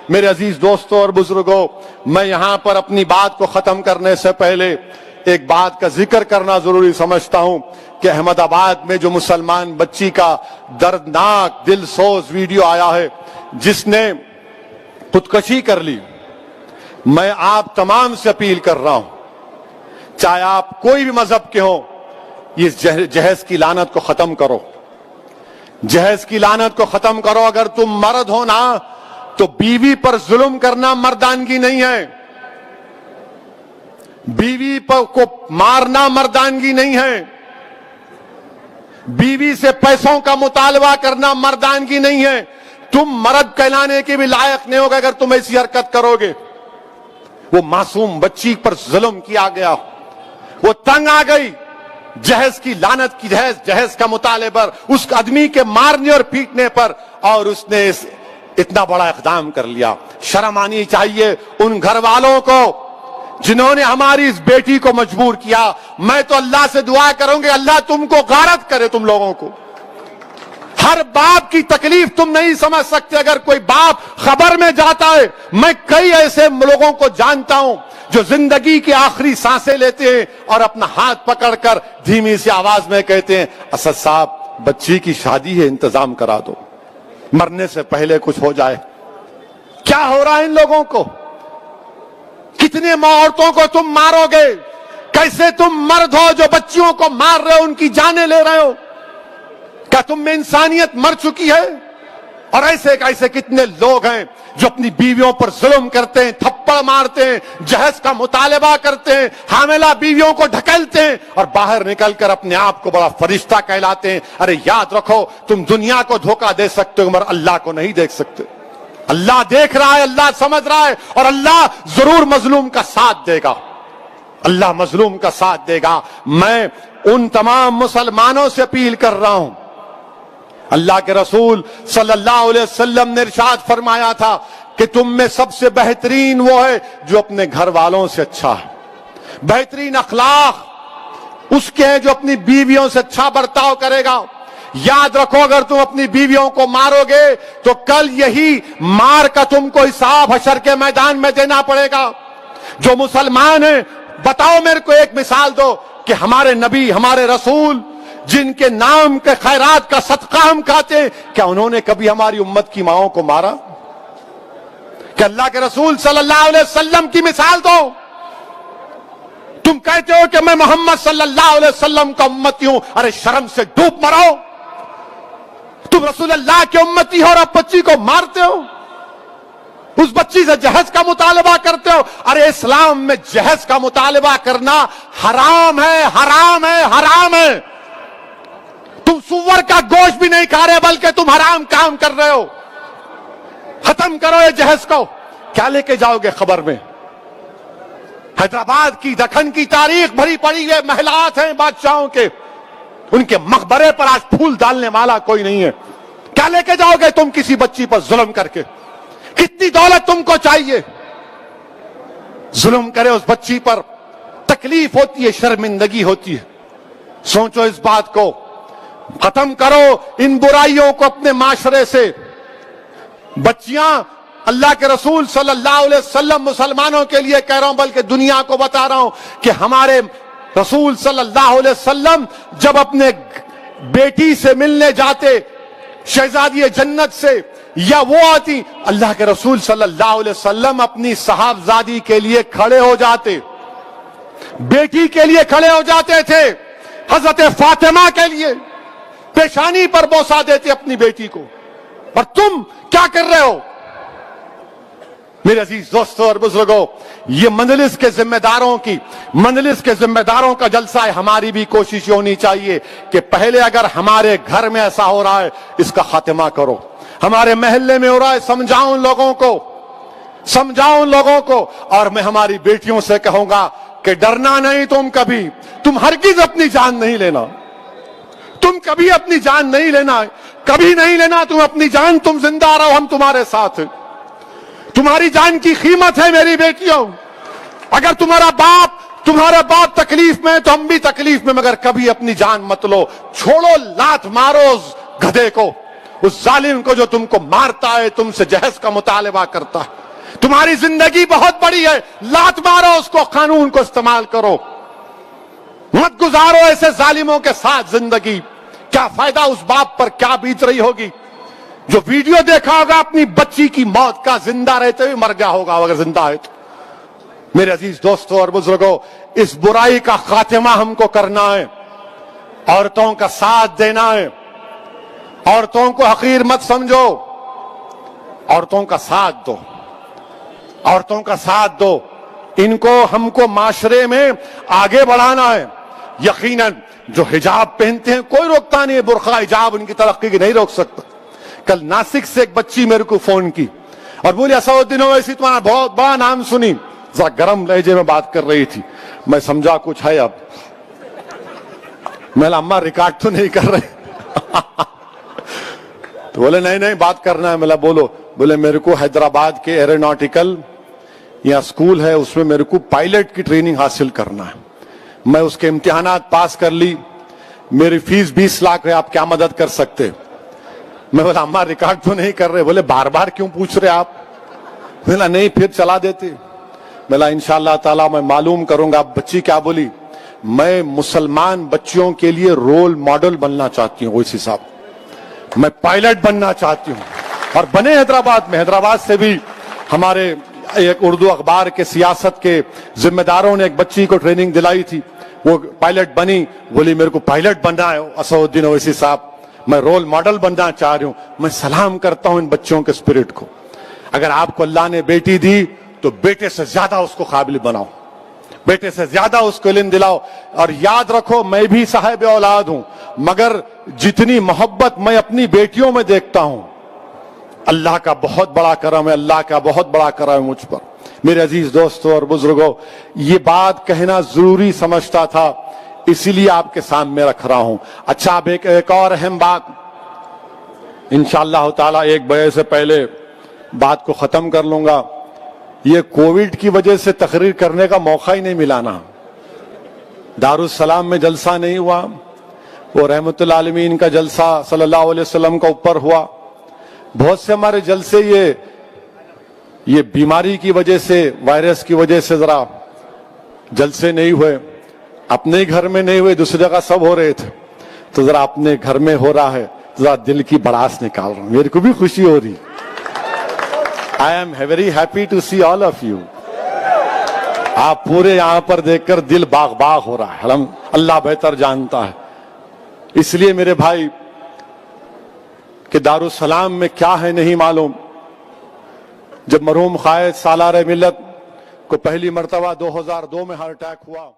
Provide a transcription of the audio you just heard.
میرے عزیز دوستوں اور بزرگوں، میں یہاں پر اپنی بات کو ختم کرنے سے پہلے ایک بات کا ذکر کرنا ضروری سمجھتا ہوں کہ احمد آباد میں جو مسلمان بچی کا دردناک دل سوز ویڈیو آیا ہے جس نے خودکشی کر لی، میں آپ تمام سے اپیل کر رہا ہوں، چاہے آپ کوئی بھی مذہب کے ہوں، یہ جہیز کی لعنت کو ختم کرو، جہیز کی لعنت کو ختم کرو۔ اگر تم مرد ہو نا تو بیوی پر ظلم کرنا مردانگی نہیں ہے، بیوی کو مارنا مردانگی نہیں ہے، بیوی سے پیسوں کا مطالبہ کرنا مردانگی نہیں ہے۔ تم مرد کہلانے کے بھی لائق نہیں ہوگا اگر تم ایسی حرکت کرو گے۔ وہ معصوم بچی پر ظلم کیا گیا، وہ تنگ آ گئی جہیز کی لعنت کی، جہیز کا مطالبہ اس آدمی کے مارنے اور پیٹنے پر، اور اس نے اتنا بڑا اقدام کر لیا۔ شرم آنی چاہیے ان گھر والوں کو جنہوں نے ہماری اس بیٹی کو مجبور کیا۔ میں تو اللہ سے دعا کروں گی اللہ تم کو غارت کرے، تم لوگوں کو۔ ہر باپ کی تکلیف تم نہیں سمجھ سکتے اگر کوئی باپ خبر میں جاتا ہے۔ میں کئی ایسے لوگوں کو جانتا ہوں جو زندگی کی آخری سانسیں لیتے ہیں اور اپنا ہاتھ پکڑ کر دھیمی سی آواز میں کہتے ہیں اسد صاحب بچی کی شادی ہے، انتظام کرا دو، مرنے سے پہلے کچھ ہو جائے۔ کیا ہو رہا ہے ان لوگوں کو؟ کتنے عورتوں کو تم مارو گے؟ کیسے تم مرد ہو جو بچیوں کو مار رہے ہو، ان کی جانیں لے رہے ہو؟ کیا تم میں انسانیت مر چکی ہے؟ اور ایسے کتنے لوگ ہیں جو اپنی بیویوں پر ظلم کرتے ہیں، تھپڑ مارتے ہیں، جہیز کا مطالبہ کرتے ہیں، حاملہ بیویوں کو ڈھکیلتے ہیں اور باہر نکل کر اپنے آپ کو بڑا فرشتہ کہلاتے ہیں۔ ارے یاد رکھو تم دنیا کو دھوکہ دے سکتے ہو مگر اللہ کو نہیں دیکھ سکتے۔ اللہ دیکھ رہا ہے، اللہ سمجھ رہا ہے، اور اللہ ضرور مظلوم کا ساتھ دے گا، اللہ مظلوم کا ساتھ دے گا۔ میں ان تمام مسلمانوں سے اپیل کر رہا ہوں، اللہ کے رسول صلی اللہ علیہ وسلم نے ارشاد فرمایا تھا کہ تم میں سب سے بہترین وہ ہے جو اپنے گھر والوں سے اچھا ہے، بہترین اخلاق اس کے ہیں جو اپنی بیویوں سے اچھا برتاؤ کرے گا۔ یاد رکھو اگر تم اپنی بیویوں کو مارو گے تو کل یہی مار کا تم کو حساب حشر کے میدان میں دینا پڑے گا۔ جو مسلمان ہیں بتاؤ میرے کو ایک مثال دو کہ ہمارے نبی ہمارے رسول جن کے نام کے خیرات کا صدقہ ہم کھاتے ہیں، کیا انہوں نے کبھی ہماری امت کی ماؤں کو مارا؟ کہ اللہ کے رسول صلی اللہ علیہ وسلم کی مثال دو۔ تم کہتے ہو کہ میں محمد صلی اللہ علیہ وسلم کا امتی ہوں، ارے شرم سے ڈوب مرو۔ تم رسول اللہ کے امتی ہو اور اب بچی کو مارتے ہو، اس بچی سے جہیز کا مطالبہ کرتے ہو۔ ارے اسلام میں جہیز کا مطالبہ کرنا حرام ہے، حرام ہے، حرام ہے۔ تم سور کا گوشت بھی نہیں کھا رہے بلکہ تم حرام کام کر رہے ہو۔ ختم کرو یہ جہیز کو۔ کیا لے کے جاؤ گے خبر میں؟ حیدرآباد کی دکن کی تاریخ بھری پڑی ہے، محلات ہیں بادشاہوں کے، ان کے مقبرے پر آج پھول ڈالنے والا کوئی نہیں ہے۔ کیا لے کے جاؤ گے تم کسی بچی پر ظلم کر کے؟ کتنی دولت تم کو چاہیے؟ ظلم کرے اس بچی پر، تکلیف ہوتی ہے، شرمندگی ہوتی ہے۔ سوچو اس بات کو، ختم کرو ان برائیوں کو اپنے معاشرے سے۔ بچیاں اللہ کے رسول صلی اللہ علیہ وسلم مسلمانوں کے لیے کہہ رہا ہوں بلکہ دنیا کو بتا رہا ہوں کہ ہمارے رسول صلی اللہ علیہ وسلم جب اپنے بیٹی سے ملنے جاتے، شہزادی جنت سے، یا وہ آتی، اللہ کے رسول صلی اللہ علیہ وسلم اپنی صاحبزادی کے لیے کھڑے ہو جاتے، بیٹی کے لیے کھڑے ہو جاتے تھے، حضرت فاطمہ کے لیے پیشانی پر بوسہ دیتے اپنی بیٹی کو۔ اور تم کیا کر رہے ہو؟ میرے عزیز دوستوں اور بزرگوں، یہ مجلس کے ذمہ داروں کا جلسہ ہے۔ ہماری بھی کوشش ہونی چاہیے کہ پہلے اگر ہمارے گھر میں ایسا ہو رہا ہے اس کا خاتمہ کرو، ہمارے محلے میں ہو رہا ہے سمجھاؤ ان لوگوں کو، اور میں ہماری بیٹیوں سے کہوں گا کہ ڈرنا نہیں، تم ہرگز اپنی جان نہیں لینا، تم کبھی اپنی جان نہیں لینا، کبھی نہیں لینا تم اپنی جان، تم زندہ رہو، ہم تمہارے ساتھ ہیں۔ تمہاری جان کی قیمت ہے میری بیٹیوں۔ اگر تمہارا باپ تکلیف میں تو ہم بھی تکلیف میں، مگر کبھی اپنی جان مت لو۔ چھوڑو، لات مارو اس گدھے کو، اس ظالم کو جو تم کو مارتا ہے, تم سے جہیز کا مطالبہ کرتا ہے. تمہاری زندگی بہت بڑی ہے, لات مارو اس کو, قانون کو استعمال کرو, مت گزارو ایسے ظالموں کے ساتھ زندگی. کیا فائدہ اس باپ پر, کیا بیت رہی ہوگی جو ویڈیو دیکھا ہوگا اپنی بچی کی موت کا, زندہ رہتے ہوئے مر گیا ہوگا اگر زندہ ہے تو. میرے عزیز دوستوں اور بزرگوں, اس برائی کا خاتمہ ہم کو کرنا ہے, عورتوں کا ساتھ دینا ہے. عورتوں کو حقیر مت سمجھو, عورتوں کا ساتھ دو, عورتوں کا ساتھ دو. ان کو ہم کو معاشرے میں آگے بڑھانا ہے. یقیناً جو حجاب پہنتے ہیں کوئی روکتا نہیں ہے, برقع حجاب ان کی ترقی کی نہیں روک سکتا. کل ناسک سے ایک بچی میرے کو فون کی اور بولی اسدالدین اویسی تمہارا بہت بڑا نام سنی, ذرا گرم لہجے میں بات کر رہی تھی. میں سمجھا کچھ ہے اب. میں نے اماں ریکارڈ تو نہیں کر رہے تو بولے نہیں بات کرنا ہے. میں بولو. بولے میرے کو حیدرآباد کے ایروناٹیکل یا اسکول ہے اس میں میرے کو پائلٹ کی ٹریننگ حاصل کرنا ہے. میں اس کے امتحانات پاس کر لی, میری فیس 20 لاکھ ہے, آپ کیا مدد کر سکتے؟ میں بولا اماں ریکارڈ تو نہیں کر رہے. بولے بار بار کیوں پوچھ رہے آپ؟ بولا نہیں پھر چلا دیتے. بولا انشاءاللہ تعالی میں معلوم کروں گا. بچی کیا بولی؟ میں مسلمان بچیوں کے لیے رول ماڈل بننا چاہتی ہوں. اویسی صاحب میں پائلٹ بننا چاہتی ہوں. اور بنے حیدرآباد میں. حیدرآباد سے بھی ہمارے ایک اردو اخبار کے سیاست کے ذمہ داروں نے ایک بچی کو ٹریننگ دلائی تھی, وہ پائلٹ بنی. بولی میرے کو پائلٹ بننا ہے اسدالدین اویسی صاحب, میں رول ماڈل بننا چاہ رہی ہوں. میں سلام کرتا ہوں ان بچوں کے اسپرٹ کو. اگر آپ کو اللہ نے بیٹی دی تو بیٹے سے زیادہ اس کو قابل بناؤ, بیٹے سے زیادہ اس کو علم دلاؤ. اور یاد رکھو میں بھی صاحب اولاد ہوں, مگر جتنی محبت میں اپنی بیٹیوں میں دیکھتا ہوں, اللہ کا بہت بڑا کرم ہے, اللہ کا بہت بڑا کرم ہے مجھ پر. میرے عزیز دوستوں اور بزرگوں, یہ بات کہنا ضروری سمجھتا تھا, اسی لیے آپ کے سامنے رکھ رہا ہوں. اچھا اب ایک اور اہم بات, انشاءاللہ تعالی 1 بجے سے پہلے بات کو ختم کر لوں گا. یہ کووڈ کی وجہ سے تقریر کرنے کا موقع ہی نہیں ملا نا. دارالسلام میں جلسہ نہیں ہوا, وہ رحمت العالمین کا جلسہ صلی اللہ علیہ وسلم کا اوپر ہوا. بہت سے ہمارے جلسے یہ بیماری کی وجہ سے, وائرس کی وجہ سے ذرا جلسے نہیں ہوئے. اپنے ہی گھر میں نہیں ہوئے, دوسری جگہ سب ہو رہے تھے, تو ذرا اپنے گھر میں ہو رہا ہے, ذرا دل کی بڑاس نکال رہا ہوں. میرے کو بھی خوشی ہو رہی. I am very happy to see all of you. آپ پورے یہاں پر دیکھ کر دل باغ باغ ہو رہا ہے. اللہ بہتر جانتا ہے. اس لیے میرے بھائی کہ دارالسلام میں کیا ہے نہیں معلوم. جب مرحوم قائد سالار ملت کو پہلی مرتبہ 2002 میں ہارٹ اٹیک ہوا,